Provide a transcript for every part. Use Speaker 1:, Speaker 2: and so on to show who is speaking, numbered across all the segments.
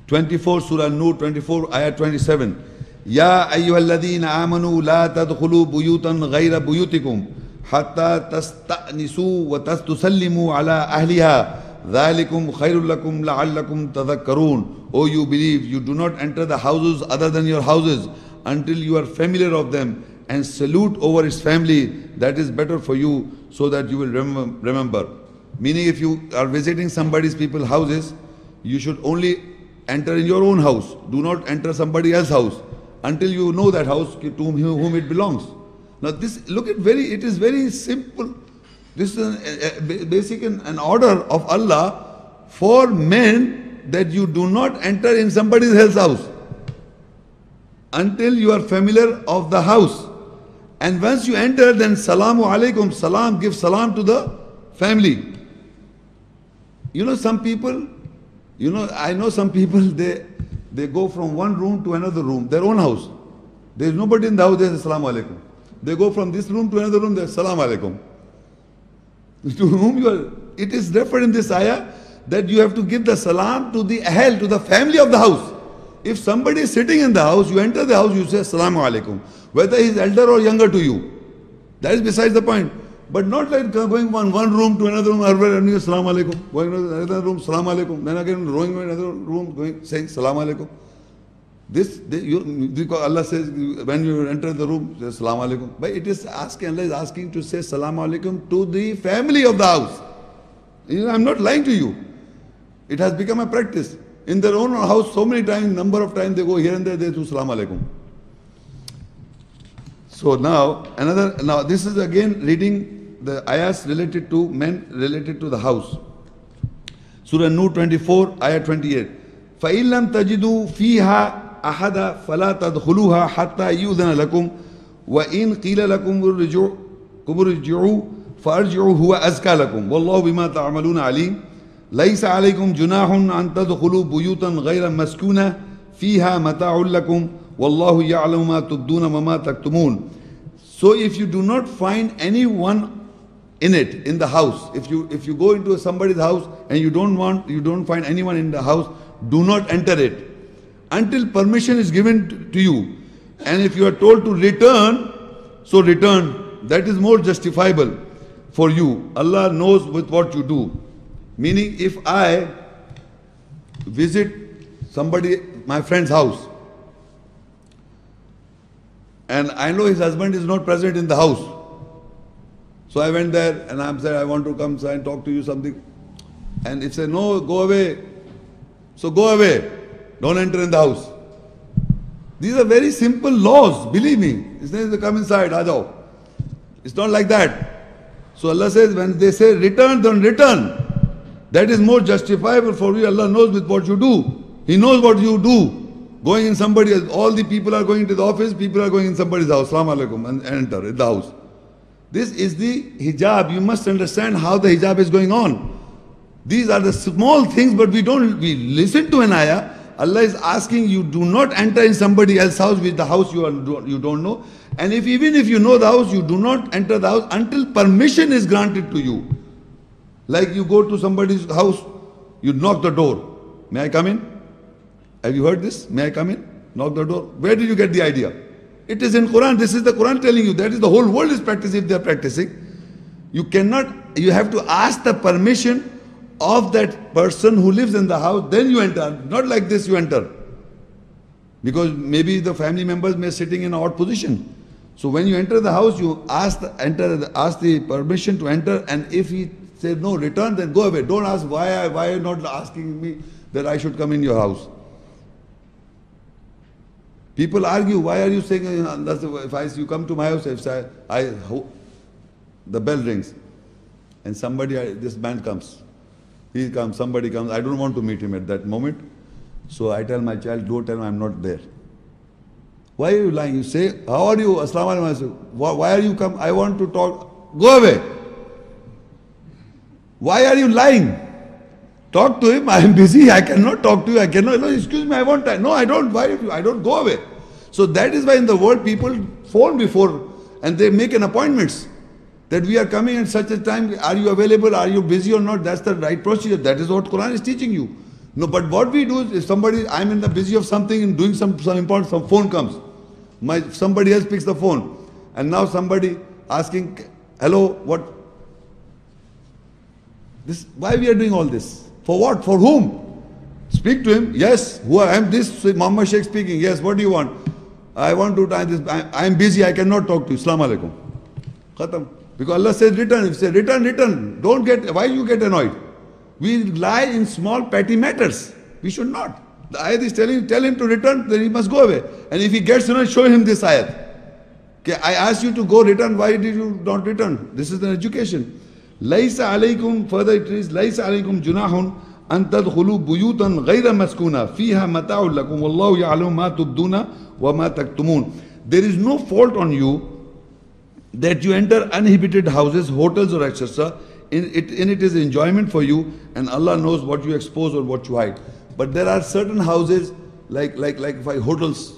Speaker 1: 24 Surah Nur 24 Ayat 27. Ya ayyuhalladhina amanu la tadkhulu buyutan ghayra buyutikum hatta tasta'nisu wa tusallimu ala ahliha. Dhalikum khairul lakum la'allakum tadhakkarun. O you believe, you do not enter the houses other than your houses until you are familiar of them and salute over its family. That is better for you, so that you will remember. Meaning, if you are visiting somebody's people's houses, you should only enter in your own house. Do not enter somebody else's house until you know that house to whom it belongs. Now this, look at it is very simple. This is a basic an order of Allah for men, that you do not enter in somebody else's house until you are familiar of the house. And once you enter, then salamu alaikum, salam, give salam to the family. You know, some people, I know some people, they go from one room to another room, their own house. There is nobody in the house, they say salamu alaikum. They go from this room to another room, they say salamu alaikum. To whom you are, it is referred in this ayah that you have to give the salam to the ahl, to the family of the house. If somebody is sitting in the house, you enter the house, you say assalamu alaikum, whether he is elder or younger to you. That is besides the point. But not like going from one room to another room, assalamu alaikum, going to another room, assalamu alaikum, then again going to another room, saying assalamu alaikum. Because Allah says, when you enter the room, say assalamu alaikum. But it is asking, Allah is asking to say assalamu alaikum to the family of the house. I'm not lying to you. It has become a practice. In their own house, so many times, number of times they go here and there, they do assalamu alaikum. So now this is again reading the ayahs related to men, related to the house. Surah Nur 24, ayah 28. فَإِن لَمْ تَجِدُوا فِيهَا أَحَدًا فَلَا تَدْخُلُوهَا حَتَّى يُؤْذَنَ لَكُمْ وَإِن قِيلَ لَكُمْ ارْجِعُوا فَارْجِعُوا هُوَ أَزْكَى لَكُمْ وَاللَّهُ بِمَا تَعْمَلُونَ عَلِيمٌ لَيْسَ عَلَيْكُمْ جُنَاحٌ أَن تَدْخُلُوا بُيُوتًا غَيْرَ مَسْكُونَةٍ فِيهَا مَتَاعٌ لَكُمْ وَاللَّهُ يَعْلَمُ مَا تُبْدُونَ وَمَا تَكْتُمُونَ. So if you do not find anyone in it, in the house, if you go into somebody's house and you don't find anyone in the house, do not enter it until permission is given to you. And if you are told to return, so return. That is more justifiable for you. Allah knows with what you do. Meaning, if I visit my friend's house, and I know his husband is not present in the house, so I went there and I said, I want to come and talk to you something. And he said, no, go away. So go away. Don't enter in the house. These are very simple laws, believe me. It's not come inside, aa jao. It's not like that. So Allah says, when they say return, don't return. That is more justifiable for you. Allah knows with what you do. He knows what you do. Going in somebody else, all the people are going to the office, people are going in somebody's house, Assalamu alaikum, and enter in the house. This is the hijab. You must understand how the hijab is going on. These are the small things, but we listen to an ayah. Allah is asking you, do not enter in somebody else's house with the house you don't know. And even if you know the house, you do not enter the house until permission is granted to you. Like you go to somebody's house, you knock the door. May I come in? Have you heard this? May I come in? Knock the door. Where did you get the idea? It is in Quran. This is the Quran telling you. That is the whole world is practicing if they are practicing. You have to ask the permission of that person who lives in the house, then you enter. Not like this you enter. Because maybe the family members may be sitting in an odd position. So when you enter the house, you ask the permission to enter, and if he says no, return, then go away. Don't ask why are you not asking me that I should come in your house. People argue, why are you saying, if you come to my house, the bell rings, and this man comes. He comes, somebody comes, I don't want to meet him at that moment. So I tell my child, don't tell him I'm not there. Why are you lying? You say, how are you? Assalamu alaikum. I say, why are you come? I want to talk. Go away. Why are you lying? Talk to him. I am busy. I cannot talk to you. I cannot. No, excuse me. I want time. No, I don't. Why? I don't. Go away. So that is why in the world people phone before and they make an appointments. That we are coming at such a time, are you available, are you busy or not? That's the right procedure. That is what Quran is teaching you. No, but what we do is if somebody, I'm in the busy of something and doing some important, some phone comes. Somebody else picks the phone. And now somebody asking, hello, what? Why we are doing all this? For what? For whom? Speak to him. Yes, who I am this, Muhammad Sheikh speaking. Yes, what do you want? I want to tie this. I am busy, I cannot talk to you. Assalamu alaikum. Khatam. Because Allah says return. If you say return. Don't get, why you get annoyed? We lie in small petty matters. We should not. The ayat is telling, tell him to return, then he must go away. And if he gets annoyed, show him this ayat. Okay, I asked you to go return, why did you not return? This is an education. Laisa alaykum, further it is, Laisa alaykum junahun an tadkhulu buyutan ghayra maskuna fiha mata'un lakum wallahu ya'lamu ma tubduna wa ma taktumun. There is no fault on you that you enter uninhabited houses, hotels or etc. In it is enjoyment for you, and Allah knows what you expose or what you hide. But there are certain houses like hotels,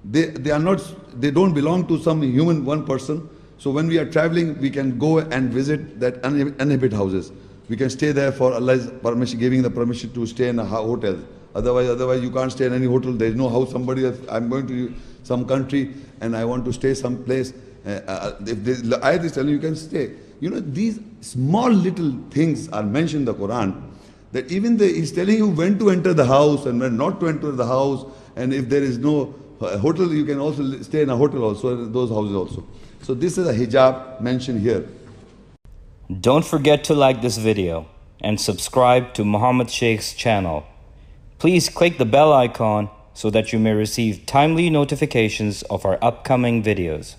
Speaker 1: they don't belong to some human one person. So when we are traveling, we can go and visit that uninhabited houses. We can stay there for Allah's permission, giving the permission to stay in a hotel. Otherwise you can't stay in any hotel. There is no house. Somebody else, I'm going to some country and I want to stay some place. If the ayat is telling you can stay. You know, these small little things are mentioned in the Quran. That even he's telling you when to enter the house and when not to enter the house. And if there is no hotel, you can also stay in a hotel also, those houses also. So this is a hijab mentioned here.
Speaker 2: Don't forget to like this video and subscribe to Muhammad Sheikh's channel. Please click the bell icon so that you may receive timely notifications of our upcoming videos.